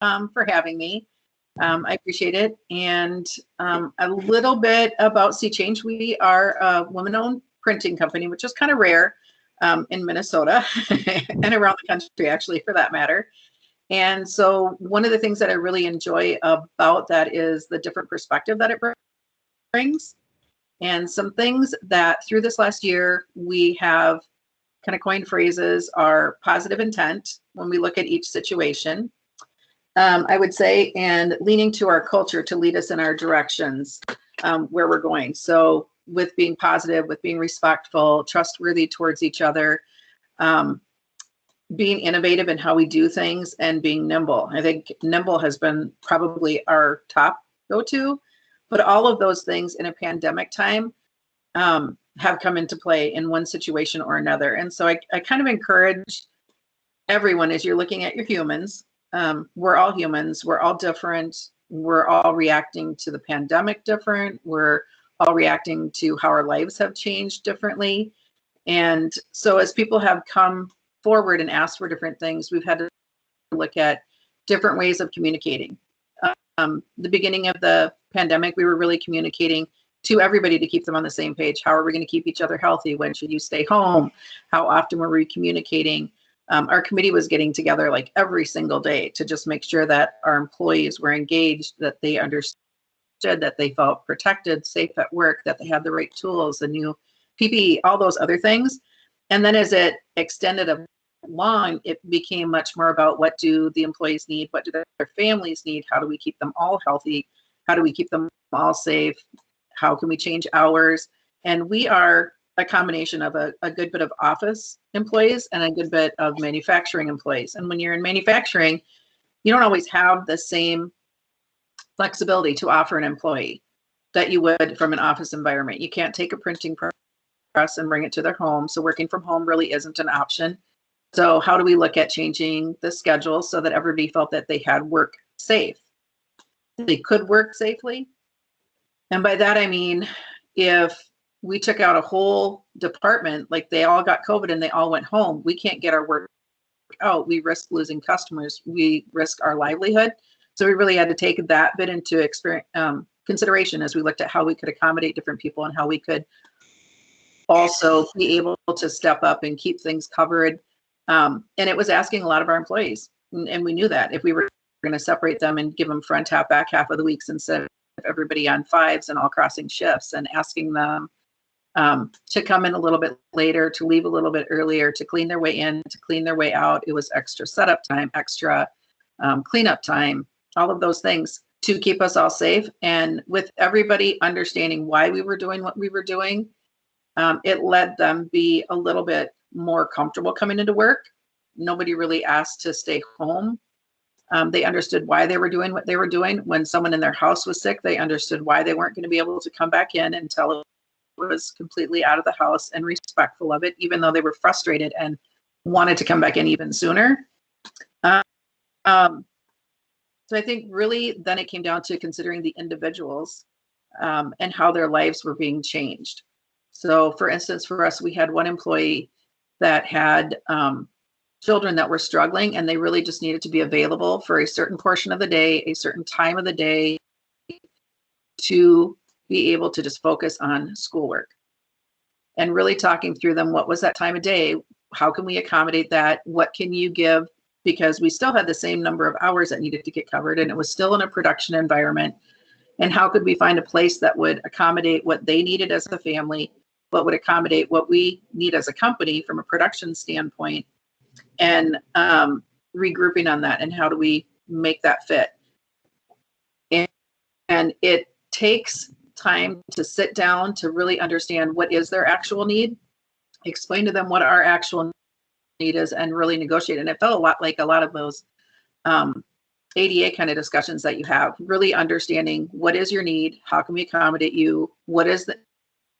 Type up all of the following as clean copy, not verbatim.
for having me. I appreciate it. And a little bit about SeaChange. We are a women-owned printing company, which is kind of rare in Minnesota and around the country, actually, for that matter. And so one of the things that I really enjoy about that is the different perspective that it brings. And some things that through this last year, we have kind of coined phrases are positive intent when we look at each situation, I would say, and leaning to our culture to lead us in our directions where we're going. So with being positive, with being respectful, trustworthy towards each other, being innovative in how we do things, and being nimble. I think nimble has been probably our top go-to, but all of those things in a pandemic time have come into play in one situation or another. And so I kind of encourage everyone, as you're looking at your humans, we're all humans, we're all different, we're all reacting to the pandemic different, we're all reacting to how our lives have changed differently. And so as people have come forward and asked for different things, we've had to look at different ways of communicating. The beginning of the pandemic, we were really communicating to everybody to keep them on the same page. How are we going to keep each other healthy? When should you stay home? How often were we communicating? Our committee was getting together like every single day to just make sure that our employees were engaged, that they understood, that they felt protected, safe at work, that they had the right tools, the new PPE, all those other things. And then as it extended along, it became much more about what do the employees need? What do their families need? How do we keep them all healthy? How do we keep them all safe? How can we change hours? And we are a combination of a good bit of office employees and a good bit of manufacturing employees. And when you're in manufacturing, you don't always have the same flexibility to offer an employee that you would from an office environment. You can't take a printing press and bring it to their home. So working from home really isn't an option. So how do we look at changing the schedule so that everybody felt that they had work safe? They could work safely. And by that, I mean, if we took out a whole department, like they all got COVID and they all went home, we can't get our work out. We risk losing customers. We risk our livelihood. So we really had to take that bit into consideration as we looked at how we could accommodate different people and how we could also be able to step up and keep things covered. And it was asking a lot of our employees. And we knew that if we were going to separate them and give them front half, back half of the weeks instead of everybody on fives and all crossing shifts, and asking them to come in a little bit later, to leave a little bit earlier, to clean their way in, to clean their way out. It was extra setup time, extra cleanup time, all of those things to keep us all safe. And with everybody understanding why we were doing what we were doing, it let them be a little bit more comfortable coming into work. Nobody really asked to stay home. They understood why they were doing what they were doing. When someone in their house was sick, they understood why they weren't going to be able to come back in until it was completely out of the house, and respectful of it, even though they were frustrated and wanted to come back in even sooner. So I think really then it came down to considering the individuals and how their lives were being changed. So for instance, for us, we had one employee that had children that were struggling, and they really just needed to be available for a certain portion of the day, a certain time of the day, to be able to just focus on schoolwork. And really talking through them, what was that time of day? How can we accommodate that? What can you give? Because we still had the same number of hours that needed to get covered, and it was still in a production environment. And how could we find a place that would accommodate what they needed as a family, but would accommodate what we need as a company from a production standpoint, and regrouping on that, and how do we make that fit? And it takes time to sit down to really understand what is their actual need, explain to them what our actual need is, and really negotiate. And it felt a lot like a lot of those ADA kind of discussions that you have, really understanding what is your need, how can we accommodate you, what is the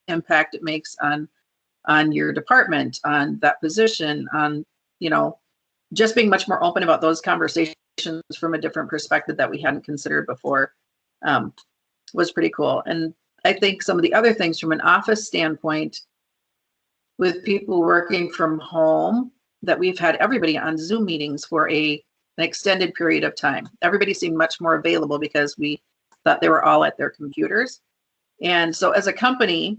impact it makes on your department, on that position, on, you know, just being much more open about those conversations from a different perspective that we hadn't considered before was pretty cool. And I think some of the other things from an office standpoint, with people working from home, that we've had everybody on Zoom meetings for a an extended period of time. Everybody seemed much more available because we thought they were all at their computers. And so as a company,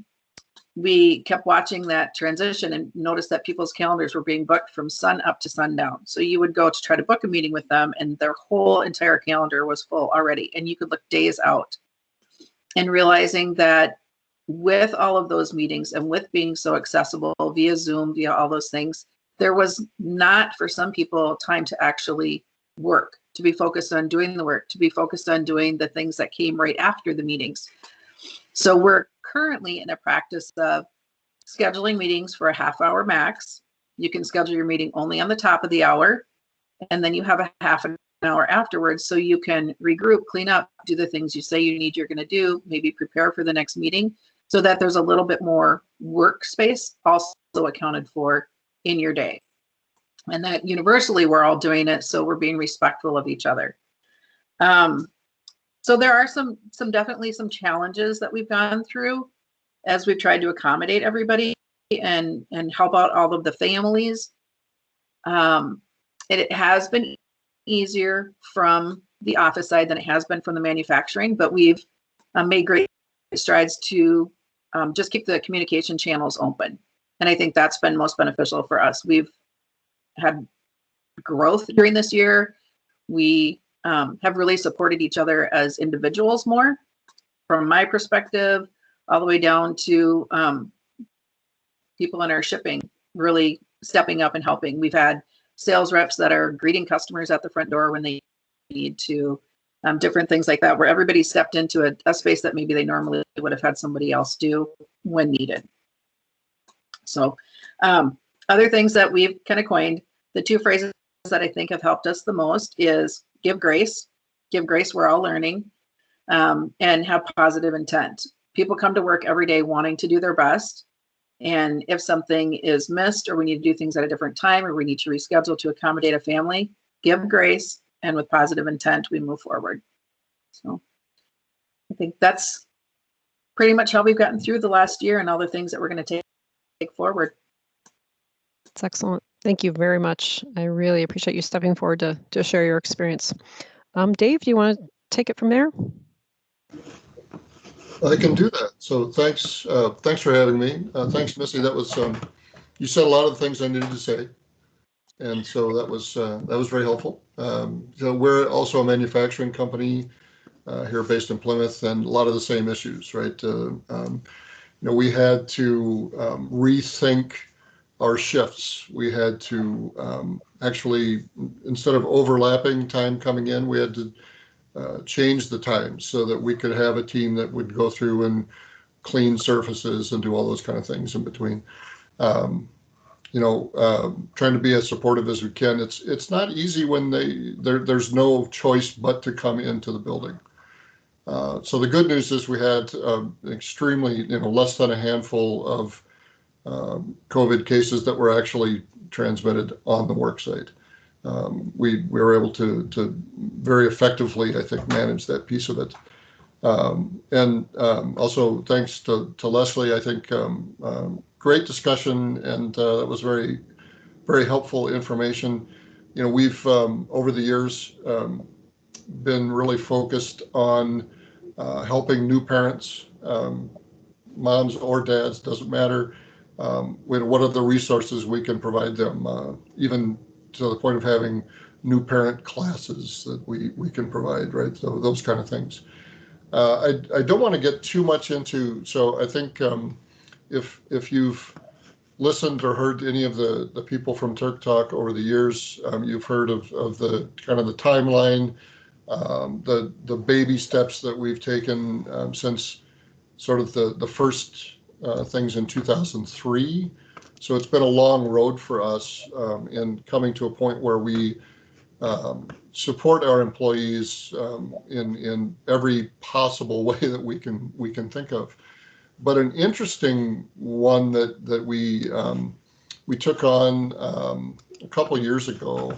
we kept watching that transition and noticed that people's calendars were being booked from sun up to sundown. So you would go to try to book a meeting with them and their whole entire calendar was full already. And you could look days out. And realizing that with all of those meetings and with being so accessible via Zoom, via all those things, there was not, for some people, time to actually work, to be focused on doing the work, to be focused on doing the things that came right after the meetings. So we're currently in a practice of scheduling meetings for a half-hour max. You can schedule your meeting only on the top of the hour, and then you have a half an hour afterwards so you can regroup, clean up, do the things you say you're going to do, maybe prepare for the next meeting, so that there's a little bit more workspace also accounted for in your day. And that universally we're all doing it, so we're being respectful of each other. So there are definitely some challenges that we've gone through as we've tried to accommodate everybody and help out all of the families. It has been easier from the office side than it has been from the manufacturing, but we've made great strides to just keep the communication channels open. And I think that's been most beneficial for us. We've had growth during this year. We have really supported each other as individuals more, from my perspective, all the way down to people in our shipping really stepping up and helping. We've had sales reps that are greeting customers at the front door when they need to, different things like that, where everybody stepped into a space that maybe they normally would have had somebody else do when needed. So other things that we've kind of coined, the two phrases that I think have helped us the most is give grace, we're all learning, and have positive intent. People come to work every day wanting to do their best. And if something is missed or we need to do things at a different time or we need to reschedule to accommodate a family, give grace, and with positive intent, we move forward. So I think that's pretty much how we've gotten through the last year and all the things that we're going to take forward. That's excellent. Thank you very much. I really appreciate you stepping forward to share your experience. Dave, do you want to take it from there? I can do that. So thanks for having me. Thanks, Missy. That was you said a lot of the things I needed to say, and so that was very helpful. So we're also a manufacturing company here based in Plymouth, and a lot of the same issues, right? We had to rethink our shifts. We had to actually, instead of overlapping time coming in, we had to change the times so that we could have a team that would go through and clean surfaces and do all those kind of things in between. Trying to be as supportive as we can. It's not easy when there's no choice but to come into the building. So the good news is we had extremely, less than a handful of COVID cases that were actually transmitted on the work site. We were able to very effectively, I think, manage that piece of it. And also thanks to Leslie, I think, great discussion, and that was very, very helpful information. We've, over the years, been really focused on helping new parents, moms or dads, doesn't matter, what are the resources we can provide them, even to the point of having new parent classes that we can provide, right? So those kind of things. I don't want to get too much into, so I think if you've listened or heard any of the people from TURCK talk over the years, you've heard of the kind of the timeline, the baby steps that we've taken since sort of the first things in 2003. So it's been a long road for us in coming to a point where we support our employees in every possible way that we can think of. But an interesting one that we took on a couple of years ago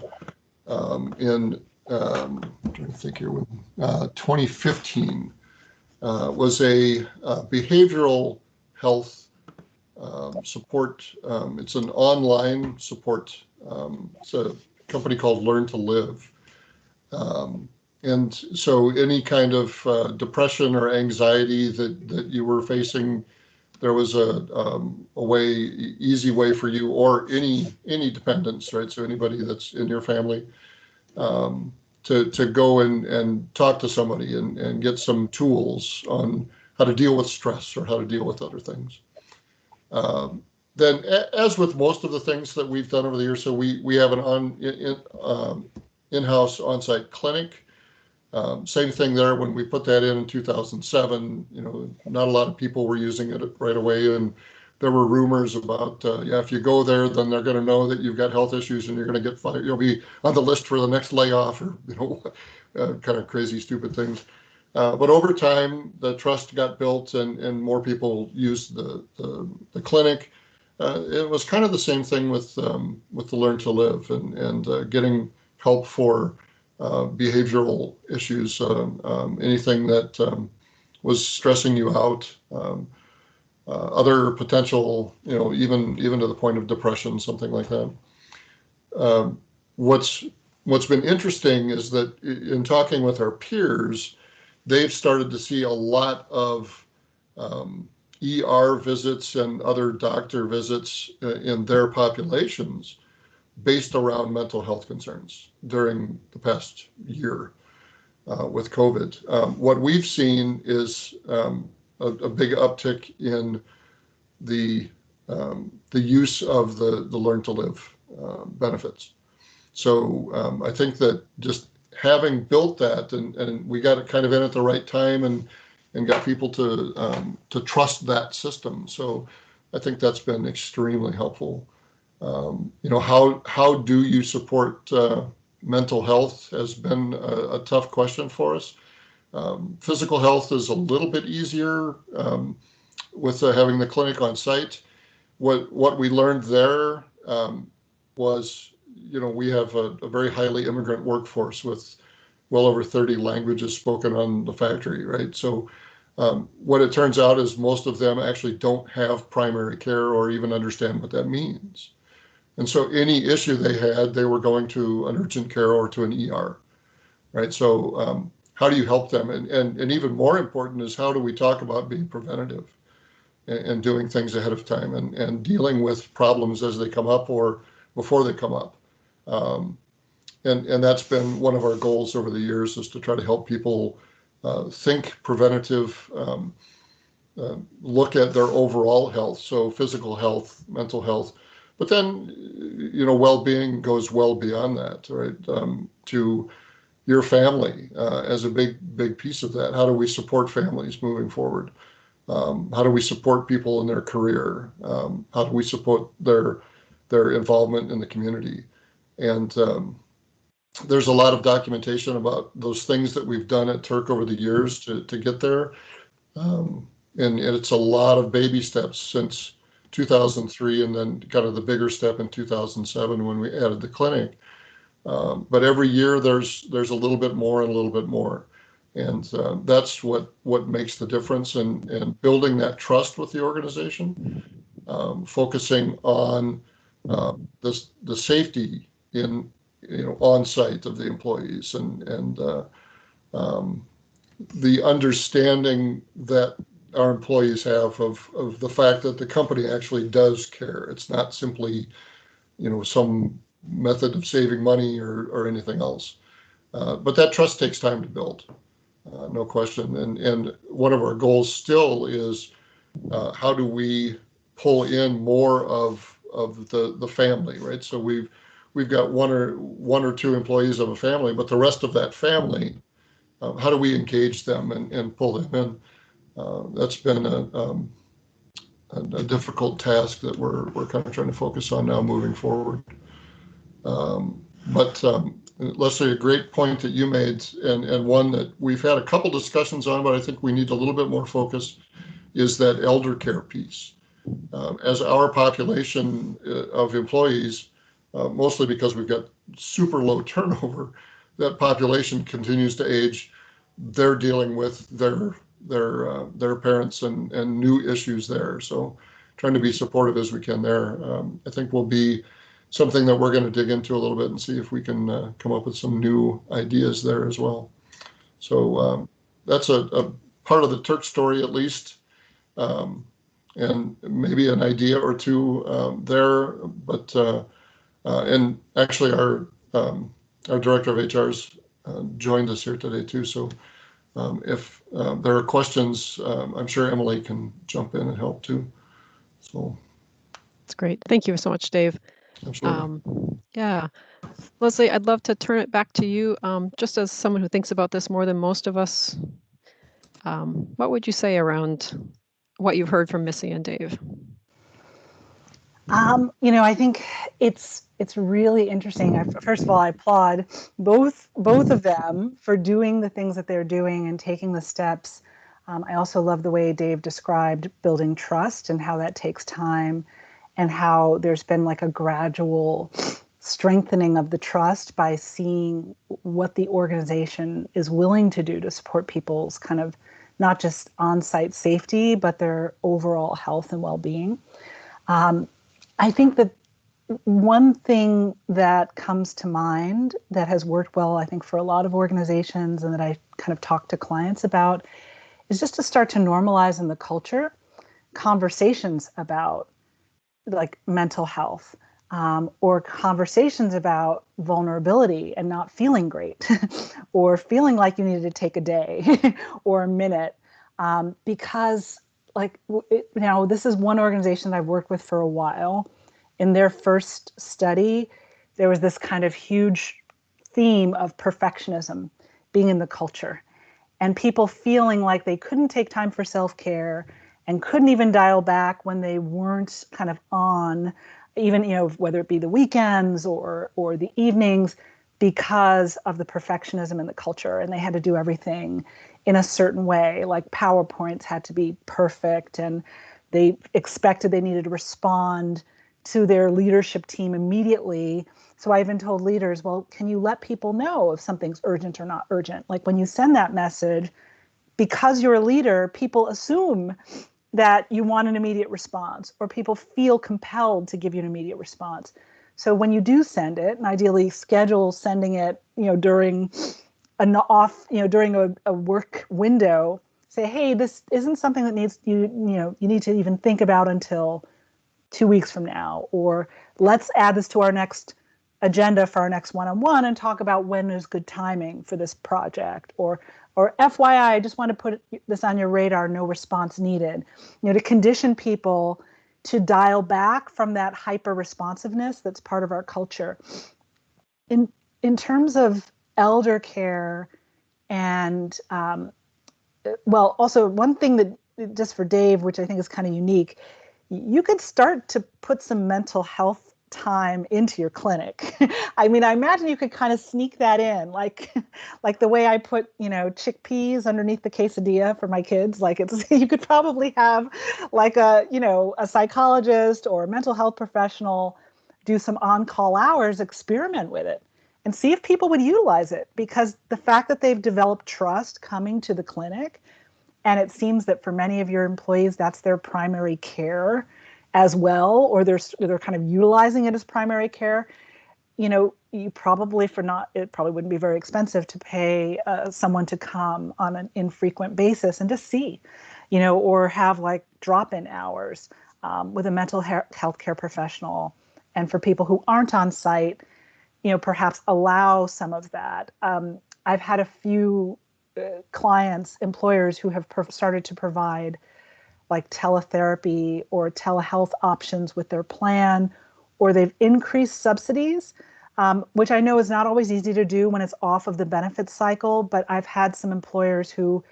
in I'm trying to think here, 2015 was a behavioral health support. It's an online support. It's a company called Learn to Live. And so any kind of depression or anxiety that you were facing, there was a easy way for you, or any dependents, right? So anybody that's in your family, to go and talk to somebody and get some tools on how to deal with stress or how to deal with other things. Then, as with most of the things that we've done over the years, so we have an in-house on-site clinic. Same thing there. When we put that in 2007, not a lot of people were using it right away, and there were rumors about, if you go there, then they're going to know that you've got health issues and you're going to get fired. You'll be on the list for the next layoff, or kind of crazy, stupid things. But over time, the trust got built, and more people used the clinic. It was kind of the same thing with the Learn to Live and getting help for behavioral issues, anything that was stressing you out, other potential, even to the point of depression, something like that. What's been interesting is that in talking with our peers, they've started to see a lot of ER visits and other doctor visits in their populations based around mental health concerns during the past year with COVID. What we've seen is a big uptick in the use of the Learn to Live benefits. So I think that just having built that, and we got it kind of in at the right time, and got people to trust that system. So I think that's been extremely helpful. How do you support mental health has been a tough question for us. Physical health is a little bit easier with having the clinic on site. What we learned there was, we have a very highly immigrant workforce with well over 30 languages spoken on the factory, right? So what it turns out is most of them actually don't have primary care or even understand what that means. And so any issue they had, they were going to an urgent care or to an ER, right? So how do you help them? And even more important is, how do we talk about being preventative and doing things ahead of time and dealing with problems as they come up or before they come up? And that's been one of our goals over the years, is to try to help people think preventative, look at their overall health, so physical health, mental health, but then, well-being goes well beyond that, right? To your family as a big piece of that. How do we support families moving forward? How do we support people in their career? How do we support their involvement in the community? And there's a lot of documentation about those things that we've done at TURCK over the years to get there. And it's a lot of baby steps since 2003, and then kind of the bigger step in 2007 when we added the clinic. But every year there's a little bit more and a little bit more. And that's what makes the difference, and building that trust with the organization, focusing on the safety in on site of the employees, and the understanding that our employees have of the fact that the company actually does care. It's not simply some method of saving money or anything else. But that trust takes time to build, no question. And one of our goals still is how do we pull in more of the family, right? So we've got one or two employees of a family, but the rest of that family, how do we engage them and pull them in? That's been a difficult task that we're kind of trying to focus on now moving forward. But Leslie, a great point that you made, and one that we've had a couple discussions on, but I think we need a little bit more focus, is that elder care piece. As our population of employees, mostly because we've got super low turnover, that population continues to age. They're dealing with their parents and new issues there. So trying to be supportive as we can there. I think we'll be something that we're going to dig into a little bit and see if we can come up with some new ideas there as well. So that's a part of the TURCK story, at least, and maybe an idea or two there. But and actually, our director of HR's joined us here today too. So if there are questions, I'm sure Emily can jump in and help too. So that's great. Thank you so much, Dave. Absolutely. Yeah. Leslie, I'd love to turn it back to you. Just as someone who thinks about this more than most of us, what would you say around what you've heard from Missy and Dave? I think it's really interesting. First of all, I applaud both of them for doing the things that they're doing and taking the steps. I also love the way Dave described building trust and how that takes time, and how there's been like a gradual strengthening of the trust by seeing what the organization is willing to do to support people's kind of not just on-site safety, but their overall health and well-being. I think that one thing that comes to mind that has worked well, I think, for a lot of organizations, and that I kind of talk to clients about, is just to start to normalize in the culture conversations about like mental health, or conversations about vulnerability and not feeling great, or feeling like you needed to take a day or a minute, because now this is one organization I've worked with for a while. In their first study, there was this kind of huge theme of perfectionism being in the culture, and people feeling like they couldn't take time for self-care and couldn't even dial back when they weren't kind of on, even, whether it be the weekends or the evenings, because of the perfectionism in the culture. And they had to do everything in a certain way, like PowerPoints had to be perfect, and they expected they needed to respond to their leadership team immediately. So I even told leaders, well, can you let people know if something's urgent or not urgent? Like when you send that message, because you're a leader, people assume that you want an immediate response, or people feel compelled to give you an immediate response. So when you do send it, and ideally schedule sending it, during during a work window, say, hey, this isn't something that needs you need to even think about until 2 weeks from now, or let's add this to our next agenda for our next one-on-one and talk about when is good timing for this project, or FYI, I just want to put this on your radar, no response needed. To condition people to dial back from that hyper responsiveness that's part of our culture. In terms of elder care, and also one thing that just for Dave, which I think is kind of unique, you could start to put some mental health time into your clinic. I mean, I imagine you could kind of sneak that in, like the way I put, chickpeas underneath the quesadilla for my kids. Like you could probably have like a psychologist or a mental health professional do some on-call hours, experiment with it and see if people would utilize it, because the fact that they've developed trust coming to the clinic, and it seems that for many of your employees, that's their primary care as well, or they're kind of utilizing it as primary care. You probably it probably wouldn't be very expensive to pay someone to come on an infrequent basis and just see, or have like drop-in hours with a mental health care professional. And for people who aren't on site, perhaps allow some of that. I've had a few clients, employers who have started to provide like teletherapy or telehealth options with their plan, or they've increased subsidies, which I know is not always easy to do when it's off of the benefits cycle. But I've had some employers who,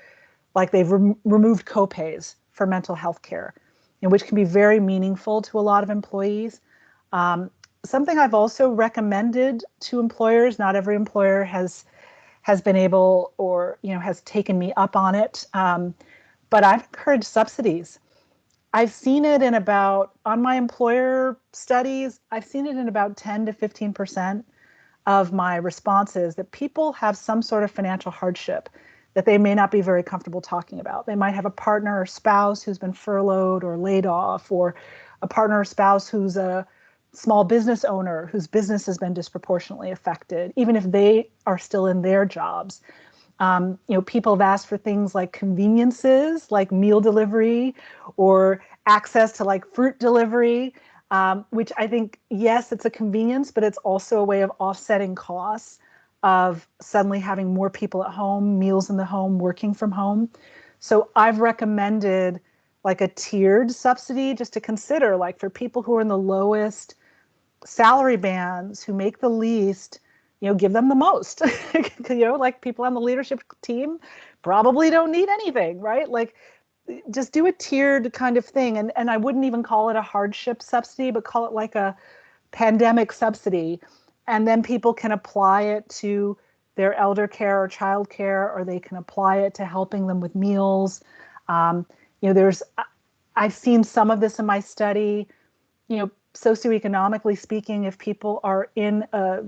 like, they've removed copays for mental health care, which can be very meaningful to a lot of employees. Something I've also recommended to employers, not every employer has been able or has taken me up on it, but I've encouraged subsidies. I've seen it on my employer studies, I've seen it in about 10 to 15% of my responses, that people have some sort of financial hardship that they may not be very comfortable talking about. They might have a partner or spouse who's been furloughed or laid off, or a partner or spouse who's a small business owner whose business has been disproportionately affected, even if they are still in their jobs. People have asked for things like conveniences, like meal delivery or access to like fruit delivery, which I think, yes, it's a convenience, but it's also a way of offsetting costs of suddenly having more people at home, meals in the home, working from home. So I've recommended like a tiered subsidy just to consider, like for people who are in the lowest salary bands, who make the least, give them the most. Like people on the leadership team probably don't need anything, right? Like just do a tiered kind of thing. And I wouldn't even call it a hardship subsidy, but call it like a pandemic subsidy. And then people can apply it to their elder care or child care, or they can apply it to helping them with meals. I've seen some of this in my study, socioeconomically speaking, if people are in a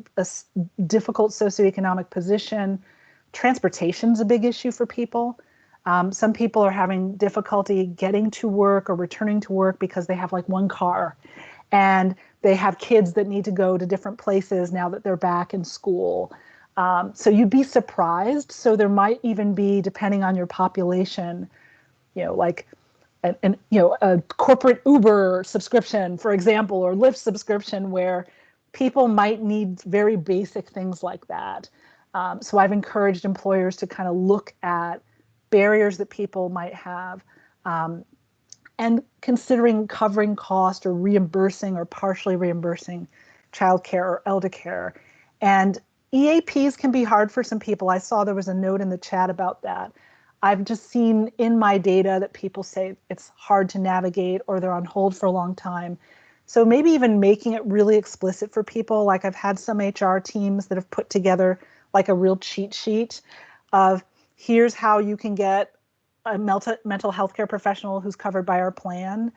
difficult socioeconomic position, transportation's a big issue for people. Some people are having difficulty getting to work or returning to work because they have like one car and they have kids that need to go to different places now that they're back in school. So you'd be surprised. So there might even be, depending on your population, like a corporate Uber subscription, for example, or Lyft subscription, where people might need very basic things like that. So I've encouraged employers to kind of look at barriers that people might have, and considering covering cost or reimbursing or partially reimbursing childcare or elder care. And EAPs can be hard for some people. I saw there was a note in the chat about that. I've just seen in my data that people say it's hard to navigate or they're on hold for a long time. So maybe even making it really explicit for people. Like I've had some HR teams that have put together like a real cheat sheet of here's how you can get a mental health care professional who's covered by our plan,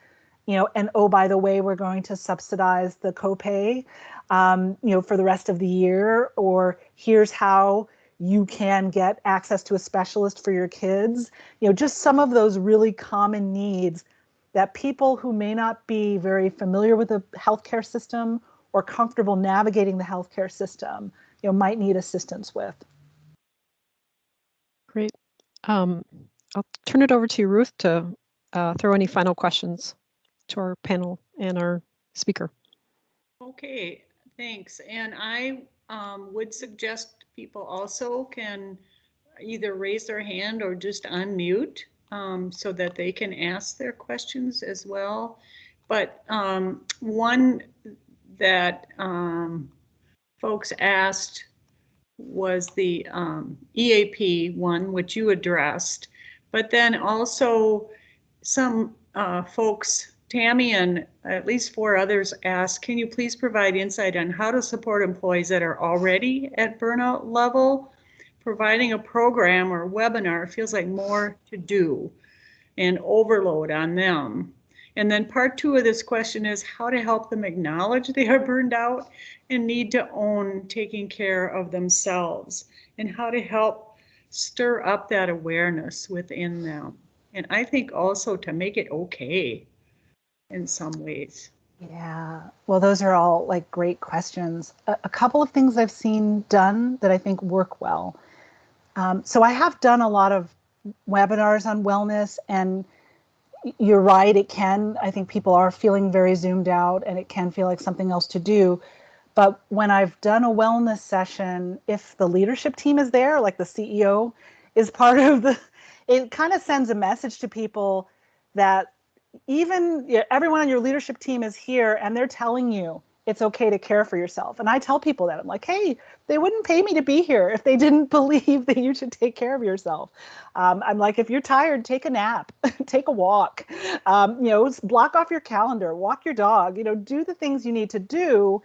and oh, by the way, we're going to subsidize the copay, for the rest of the year, or here's how you can get access to a specialist for your kids, just some of those really common needs that people who may not be very familiar with the healthcare system or comfortable navigating the healthcare system, might need assistance with. Great. I'll turn it over to you, Ruth, to throw any final questions to our panel and our speaker. Okay, thanks. And I would suggest people also can either raise their hand or just unmute so that they can ask their questions as well. But one that folks asked was the EAP one, which you addressed, but then also some folks, Tammy and at least 4 others asked, can you please provide insight on how to support employees that are already at burnout level? Providing a program or webinar feels like more to do and overload on them. And then part 2 of this question is how to help them acknowledge they are burned out and need to own taking care of themselves, and how to help stir up that awareness within them. And I think also to make it okay in some ways. Yeah, well, those are all like great questions. A couple of things I've seen done that I think work well. So I have done a lot of webinars on wellness, and you're right, I think people are feeling very zoomed out and it can feel like something else to do. But when I've done a wellness session, if the leadership team is there, like the CEO is part of it kind of sends a message to people that everyone on your leadership team is here and they're telling you it's okay to care for yourself. And I tell people that. I'm like, hey, they wouldn't pay me to be here if they didn't believe that you should take care of yourself. I'm like, if you're tired, take a nap, take a walk, block off your calendar, walk your dog, do the things you need to do.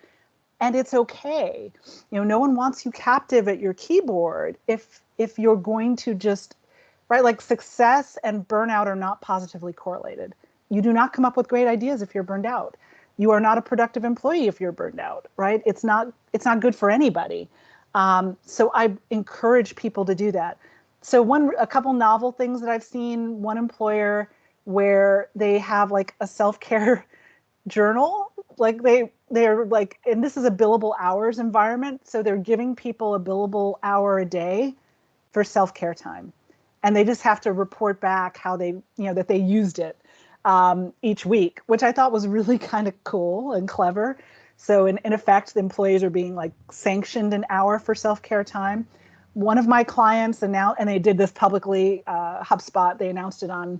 And it's okay. No one wants you captive at your keyboard if you're going to just, right, like success and burnout are not positively correlated. You do not come up with great ideas if you're burned out. You are not a productive employee if you're burned out, right? It's not good for anybody. So I encourage people to do that. So a couple novel things that I've seen, one employer where they have like a self-care journal, like they're like, and this is a billable hours environment, so they're giving people a billable hour a day for self-care time, and they just have to report back how they, that they used it each week, which I thought was really kind of cool and clever. So in effect, the employees are being like sanctioned an hour for self-care time. One of my clients announced, and they did this publicly, HubSpot, they announced it on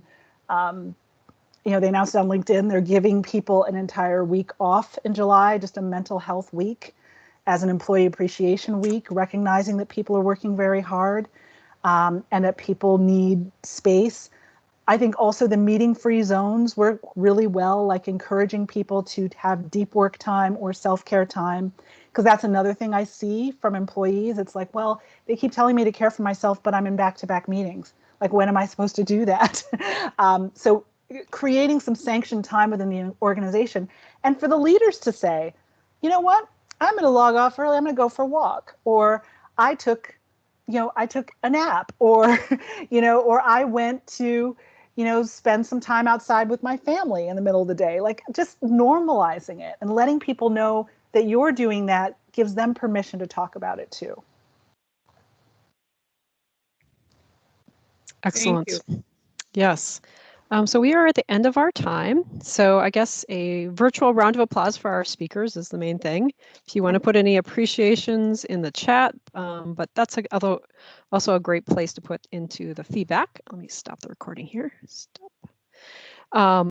they announced it on LinkedIn. They're giving people an entire week off in July, just a mental health week as an employee appreciation week, recognizing that people are working very hard and that people need space. I think also the meeting-free zones work really well, like encouraging people to have deep work time or self-care time, because that's another thing I see from employees. It's like, well, they keep telling me to care for myself, but I'm in back-to-back meetings. Like, when am I supposed to do that? So creating some sanctioned time within the organization, and for the leaders to say, you know what, I'm going to log off early, I'm going to go for a walk, or I took a nap, or or I went to spend some time outside with my family in the middle of the day. Like, just normalizing it and letting people know that you're doing that gives them permission to talk about it too. Excellent. Thank you. Yes. So we are at the end of our time. So I guess a virtual round of applause for our speakers is the main thing. If you want to put any appreciations in the chat, but that's also a great place to put into the feedback. Let me stop the recording here. Stop.